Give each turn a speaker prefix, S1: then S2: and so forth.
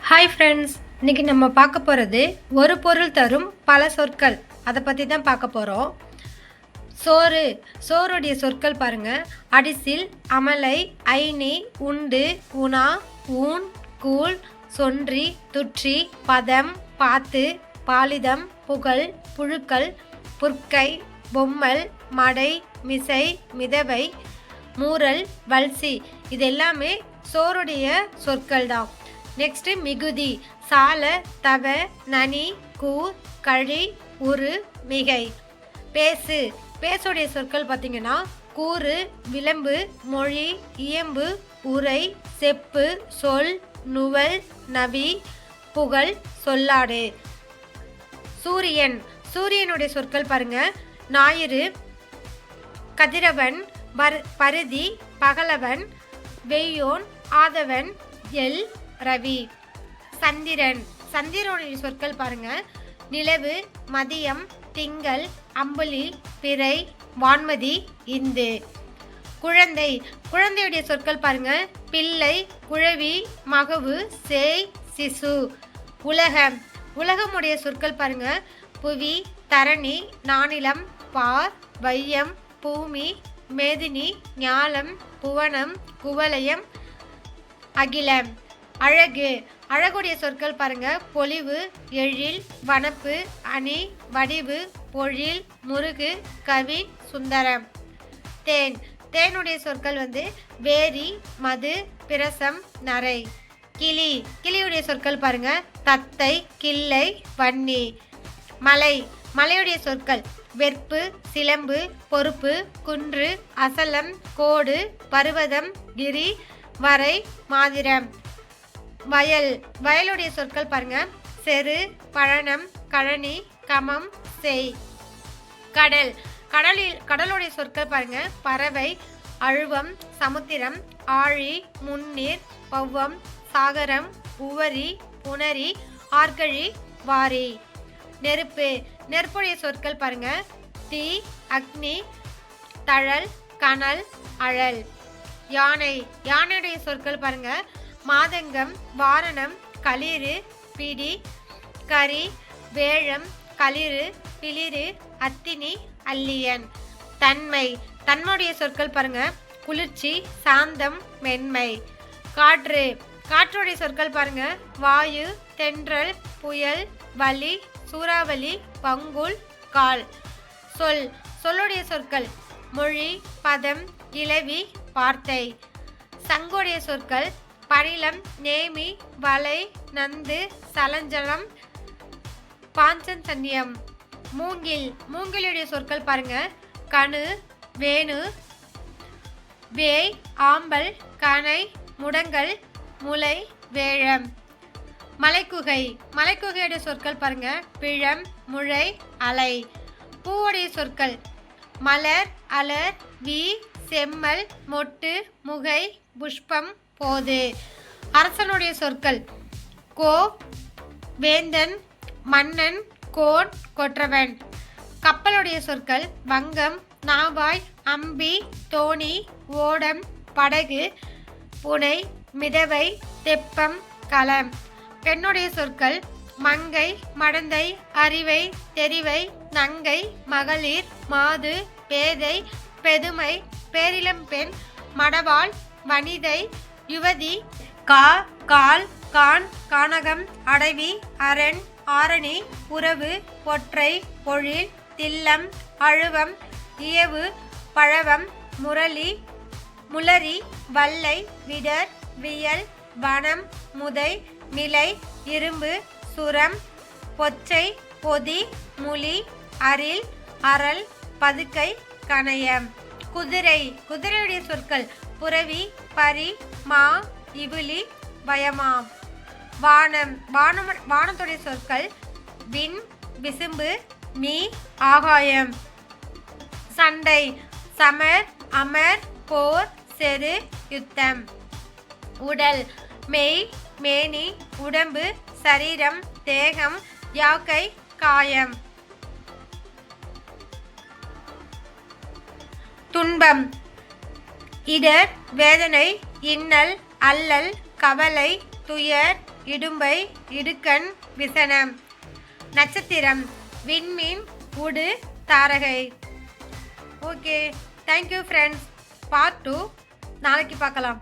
S1: Hi friends, இன்றைக்கி நம்ம பார்க்க போகிறது ஒரு பொருள் தரும் பல சொற்கள். அதை பற்றி தான் பார்க்க போகிறோம். சோறுடைய சொற்கள் பாருங்கள். அடிசில், அமலை, ஐனி, உண்டு, உணா, ஊன், கூழ், சொன்றி, துற்றி, பதம், பாத்து, பாலிதம், புகழ், புழுக்கள், புற்கை, பொம்மல், மடை, மிசை, மிதவை, மூரல், வல்சி. இது எல்லாமே சோறுடைய சொற்கள் தான். நெக்ஸ்ட்டு மிகுதி, சால, தவ, நனி, கூர், கழி, உரு, மிகை. பேசுடைய சொற்கள் பார்த்திங்கன்னா கூறு, விளம்பு, மொழி, இயம்பு, உரை, செப்பு, சொல், நுவல், நவி, புகழ், சொல்லாடு. சூரியனுடைய சொற்கள் பாருங்க. ஞாயிறு, கதிரவன், பருதி, பகலவன், வெய்யோன், ஆதவன், எல், ரவி. சந்திரனுடைய சொற்கள் பாருங்க. நிலவு, மதியம், திங்கள், அம்புலி, பிறை, வான்மதி, இந்து. குழந்தையுடைய சொற்கள் பாருங்க. பிள்ளை, குழவி, மகவு, சேய், சிசு. உலகமுடைய சொற்கள் பாருங்க. புவி, தரணி, நானிலம், பார், வையம், பூமி, மேதினி, ஞாலம், புவனம், குவலயம், அகிலம். அழகுடைய சொற்கள் பாருங்க. பொலிவு, எழில், வனப்பு, அணி, வடிவு, பொழில், முருகு, கவி, சுந்தரம். தேனுடைய சொற்கள் வேரி, மது, பிரசம், நரை. கிளியுடைய சொற்கள் பாருங்க. தத்தை, கிள்ளை, வன்னி. மலையுடைய சொற்கள் வெற்பு, சிலம்பு, பொறுப்பு, குன்று, அசலம், கோடு, பருவதம், கிரி, வரை, மாதிரம். வயலுடைய சொற்கள் பாருங்க. செரு, பழனம், கழனி, கமம், செய். கடலுடைய சொற்கள் பாருங்க. பறவை, அழுவம், சமுத்திரம், ஆழி, முன்னீர், பௌவம், சாகரம், உவரி, புணரி, ஆர்கழி, வாரி. நெருப்புடைய சொற்கள் பாருங்க. தீ, அக்னி, தழல், கனல், அழல். யானையுடைய சொற்கள் பாருங்க. மாதங்கம், வாரணம், களிறு, பிடி, கரி, வேழம், களிறு, பிளிறு, அத்தினி, அல்லியன். தன்மையுடைய சொற்கள் பாருங்க. குளிர்ச்சி, சாந்தம், மென்மை. காற்றுடைய சொற்கள் பாருங்க. வாயு, தென்றல், புயல், வலி, சூறாவளி, பங்குல், கால். சொல்லுடைய சொற்கள் மொழி, பதம், இளவி, வார்த்தை. சங்குடைய சொற்கள் பணிலம், நேமி, வலை, நந்து, சலஞ்சலம், பாஞ்சன்யம். மூங்கிலுடைய சொற்கள் பாருங்க. கணு, வேணு, வேய், ஆம்பல், கணை, முடங்கல், முளை, வேழம். மலைக்குகையுடைய சொற்கள் பாருங்க. பிழம், முழை, அலை. பூவுடைய சொற்கள் மலர், அலர், வி, செம்மல், மொட்டு, முகை, புஷ்பம், போது. அரசனுடைய சொற்கள் கோ, வேந்தன், மன்னன், கோன், கொற்றவன். கப்பலுடைய சொற்கள் வங்கம், நாவாய், அம்பி, தோணி, ஓடம், படகு, புனை, மிதவை, தெப்பம், களம். பெண்ணுடைய சொற்கள் மங்கை, மடந்தை, அறிவை, தெரிவை, நங்கை, மகளிர், மாது, பேதை, பெதுமை, பேரிளம்பெண், மடவாள், வனிதை, யுவதி, கால், கான், கானகம், அடவி, அரண், ஆரணி, உறவு, பொற்றை, பொழில், தில்லம், அழுவம், இயவு, பழவம், முரளி, முளரி, வல்லை, விடர், வியல், வனம், முதை, மிலை, இரும்பு, சுரம், பொச்சை, பொதி, முளி, அரில், அரல், பதுக்கை, கணையம். குதிரையுடைய சொற்கள் புரவி, பரி, மா, இவுளி, பயமாம். வானத்துடைய சொற்கள் விண், விசும்பு, மீ, ஆகாயம். சண்டை சமர், அமர், போர், செரு, யுத்தம். உடல் மெய், மேனி, உடம்பு, சரீரம், தேகம், யாக்கை, காயம். துன்பம் இடர், வேதனை, இன்னல், அல்லல், கவலை, துயர், இடும்பை, இடுக்கண், விசனம். நட்சத்திரம் விண்மீன், உடு, தாரகை. Okay, thank you friends. பார்ட் 2 நாளைக்கு பார்க்கலாம்.